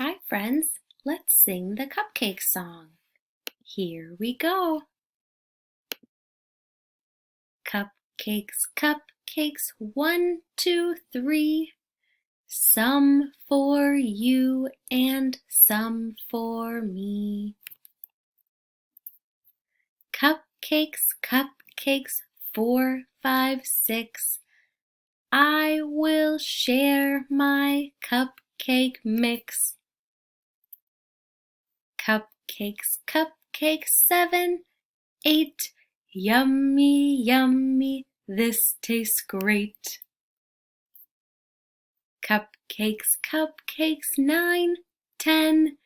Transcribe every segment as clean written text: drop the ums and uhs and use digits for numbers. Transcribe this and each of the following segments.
Hi friends, let's sing the Cupcake song. Here we go. Cupcakes, cupcakes, 1, 2, 3. Some for you and some for me. Cupcakes, cupcakes, 4, 5, 6. I will share my cupcake mix. Cupcakes, cupcakes, 7, 8. Yummy, yummy, this tastes great. Cupcakes, cupcakes, 9, 10.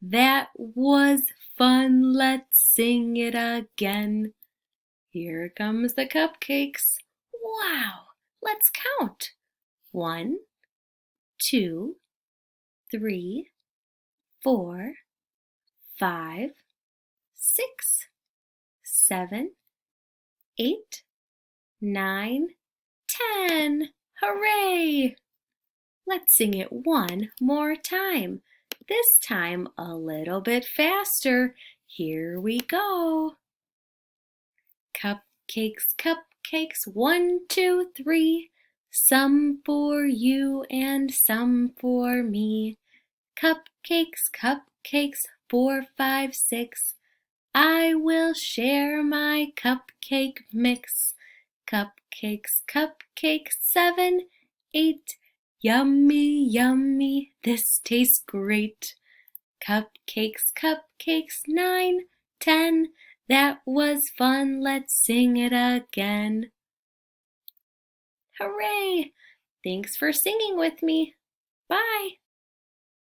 That was fun, let's sing it again. Here comes the cupcakes. Wow, let's count. 1, 2, 3, 4, 5, 6, 7, 8, 9, 10. Hooray! Let's sing it one more time. This time a little bit faster. Here we go. Cupcakes, cupcakes, 1, 2, 3. Some for you and some for me. Cupcakes, cupcakes, 4, 5, 6. I will share my cupcake mix. Cupcakes, cupcakes, 7, 8. Yummy, yummy, this tastes great. Cupcakes, cupcakes, 9, 10. That was fun, let's sing it again. Hooray! Thanks for singing with me. Bye.